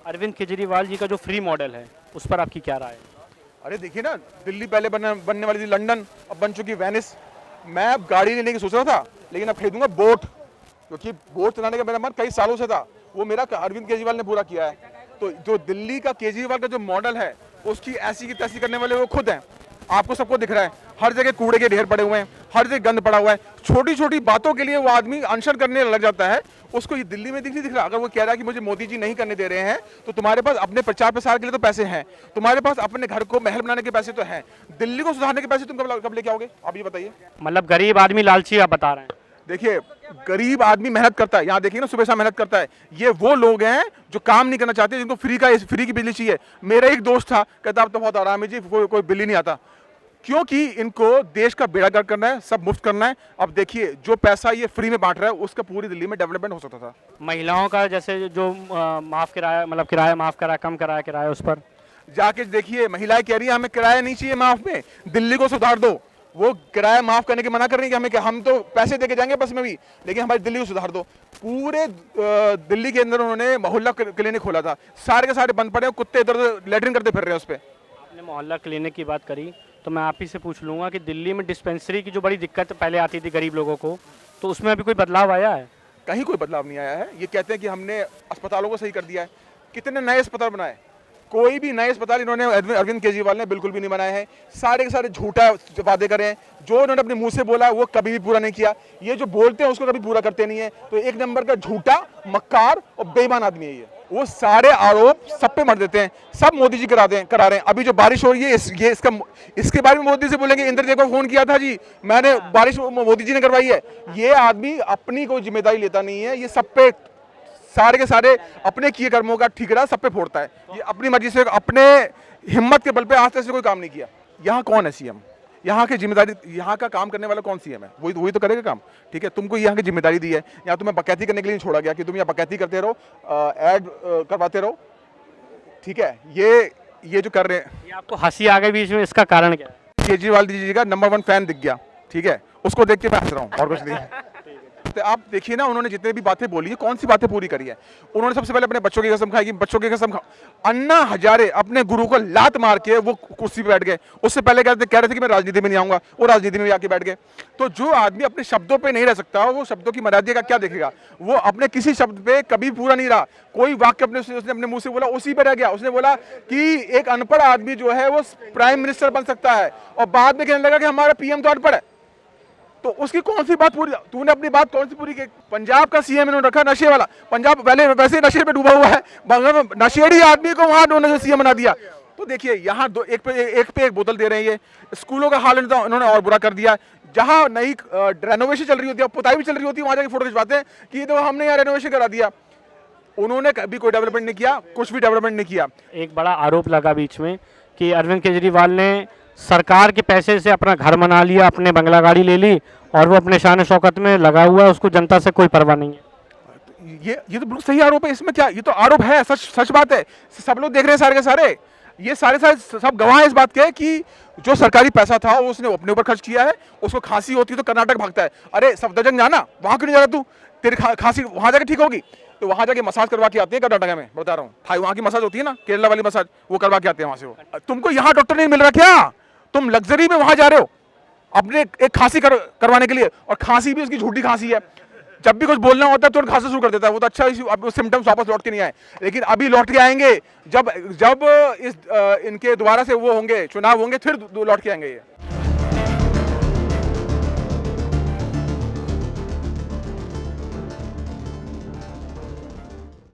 अरविंद केजरीवाल जी का जो free model है उस पर आपकी क्या राय है? अरे देखिए ना, दिल्ली पहले बनने वाली थी लंदन, अब बन चुकी वेनिस। मैं अब गाड़ी लेने की सोच रहा था, लेकिन अब खरीदूंगा बोट, क्योंकि बोट चलाने का मेरा मन कई सालों से था, वो मेरा अरविंद केजरीवाल ने पूरा किया है। तो जो दिल्ली का केजरीवाल का जो मॉडल है, उसकी ऐसी की तैसी करने वाले वो खुद हैं। आपको सबको दिख रहा है, हर जगह कूड़े के ढेर पड़े हुए हैं, हर जगह गंद पड़ा हुआ है। छोटी छोटी बातों के लिए वो आदमी अनशन करने लग जाता है। उसको ये दिल्ली में दिख रहा, अगर वो कह रहा है कि मुझे मोदी जी नहीं करने दे रहे हैं, तो तुम्हारे पास अपने प्रचार प्रसार के लिए तो पैसे हैं, तुम्हारे पास अपने घर को महल बनाने के पैसे तो हैं, दिल्ली को सुधारने के पैसे तुम कब लेके आओगे? आप ये बताइए। मतलब गरीब आदमी लालची आप बता रहे हैं? देखिए, गरीब आदमी मेहनत करता है, यहाँ देखिए ना, सुबह शाम मेहनत करता है। ये वो लोग हैं जो काम नहीं करना चाहते, जिनको फ्री की बिजली चाहिए। मेरा एक दोस्त था, कहता अब तो बहुत आराम है जी, कोई बिल ही नहीं आता, क्योंकि इनको देश का बेड़ा गर्क करना है, सब मुफ्त करना है। अब देखिए, जो पैसा ये फ्री में बांट रहा है, उसका पूरी दिल्ली में डेवलपमेंट हो सकता था। महिलाओं का जैसे जो माफ किराया, मतलब किराया माफ करा, कम कराया किराया, उस पर जाके देखिए, महिलाएं कह रही है हमें किराया नहीं चाहिए माफ में, दिल्ली को सुधार दो। वो किराया माफ करने के मना कर रही है कि हमें, हम तो पैसे देके जाएंगे बस में भी, लेकिन हमारी दिल्ली को सुधार दो। पूरे दिल्ली के अंदर उन्होंने मोहल्ला क्लिनिक खोला था, सारे के सारे बंद पड़े हैं, कुत्ते इधर उधर लेटरिन करते फिर रहे हैं उस पर। आपने मोहल्ला क्लिनिक की बात करी, तो मैं आप ही से पूछ लूँगा कि दिल्ली में डिस्पेंसरी की जो बड़ी दिक्कत पहले आती थी गरीब लोगों को, तो उसमें अभी कोई बदलाव आया है? कहीं कोई बदलाव नहीं आया है। ये कहते हैं कि हमने अस्पतालों को सही कर दिया है। कितने नए अस्पताल बनाए? कोई भी नए अस्पताल इन्होंने अरविंद केजरीवाल ने बिल्कुल भी नहीं बनाए हैं। सारे के सारे झूठा वादे करे हैं। जो इन्होंने अपने मुंह से बोला वो कभी भी पूरा नहीं किया। ये जो बोलते हैं उसको कभी पूरा करते नहीं है। तो एक नंबर का झूठा, मक्कार और बेईमान आदमी है ये। वो सारे आरोप सब पे मर देते हैं, सब मोदी जी करा रहे हैं। अभी जो बारिश हो रही है, इसके बारे में मोदी से बोलेंगे, इंद्रदेव को फोन किया था जी मैंने, बारिश मोदी जी ने करवाई है। ये आदमी अपनी कोई जिम्मेदारी लेता नहीं है। ये सब पे, सारे के सारे अपने किए कर्मों का ठिकरा सब पे फोड़ता है। ये अपनी मर्जी से, अपने हिम्मत के बल पे आज तक से कोई काम नहीं किया। यहाँ कौन है सीएम? यहाँ की जिम्मेदारी, यहाँ का काम करने वाला कौन सीएम है? वही तो करेगा काम। ठीक है, तुमको यहाँ की जिम्मेदारी दी है, यहाँ तुम्हें बकैती करने के लिए छोड़ा गया कि तुम यहाँ बकैती करते रहो, ऐड करवाते रहो। ठीक है, ये जो कर रहे हैं, ये आपको हंसी आ गई बीच में, इसका कारण क्या है? केजरीवाल जी का नंबर 1 फैन दिख गया। ठीक है, उसको देख के मैं हंस रहा हूँ और कुछ नहीं। तो आप देखिए ना, उन्होंने जितने भी बातें बोली है, कौन सी बातें पूरी करी है? उन्होंने सबसे पहले अपने बच्चों की कसम खाई कि बच्चों की कसम खा। अन्ना हजारे अपने गुरु को लात मार के वो कुर्सी पे बैठ गए। उससे पहले कह रहे थे कि मैं राजनीति में नहीं आऊंगा, वो राजनीति में आके बैठ गए। तो जो आदमी अपने शब्दों पे नहीं रह सकता, वो शब्दों की मर्यादा का क्या देखेगा? वो अपने किसी शब्द पे कभी पूरा नहीं रहा। कोई वाक्य उसने अपने मुंह से बोला, उसी पे रह गया। उसने बोला कि एक अनपढ़ आदमी जो है वो प्राइम मिनिस्टर बन सकता है, और बाद में कहने लगा कि हमारा पीएम तो अनपढ़ है। तो उसकी कौन सी बात पूरी? तूने अपनी बात कौन सी पूरी की? पंजाब का सीएम इन्होंने रखा नशे वाला। पंजाब पहले वैसे नशे पे डूबा हुआ है, नशेड़ी आदमी को वहां उन्होंने सीएम बना दिया। तो देखिए, यहाँ एक पे एक बोतल दे रहे हैं। ये स्कूलों का हाल इन्होंने और बुरा कर दिया। जहां नई रेनोवेशन चल रही होती है, पुताई भी चल रही होती है, वहां जाके फोटो खिंचवाते हैं कि तो हमने यहाँ रेनोवेशन करा दिया। उन्होंने कभी कोई डेवलपमेंट नहीं किया, कुछ भी डेवलपमेंट नहीं किया। एक बड़ा आरोप लगा बीच में कि अरविंद केजरीवाल ने सरकार के पैसे से अपना घर बना लिया, अपने बंगला गाड़ी ले ली, और वो अपने शान शौकत में लगा हुआ है, उसको जनता से कोई परवाह नहीं है। ये तो बिल्कुल सही आरोप है। इसमें क्या, ये तो आरोप है, सच बात है। सब लोग देख रहे हैं, सारे के सारे, ये सारे सब गवाह हैं इस बात के कि जो सरकारी पैसा था वो उसने अपने ऊपर खर्च किया है। उसको खांसी होती है तो कर्नाटक भागता है। अरे सफदरजंग जाना, वहां क्यों नहीं जा रहा तू? तेरी खांसी वहां जाके ठीक होगी, तो वहां जाके मसाज करवा के आते हैं कर्नाटक में। बता रहा हूँ, वहां की मसाज होती है ना, केरला वाली मसाज, वो करवा के आते हैं वहां से। वो तुमको यहाँ डॉक्टर नहीं मिल रहा क्या? तुम लग्जरी में वहां जा रहे हो अपने एक खांसी करवाने के लिए, और खांसी भी उसकी झूठी खांसी है। जब भी कुछ बोलना होता है तो खांसना शुरू कर देता है। वो तो अच्छा, अब सिम्टम्स वापस लौट के नहीं आए, लेकिन अभी लौट के आएंगे जब इनके दोबारा से वो होंगे, चुनाव होंगे, फिर लौट के आएंगे ये।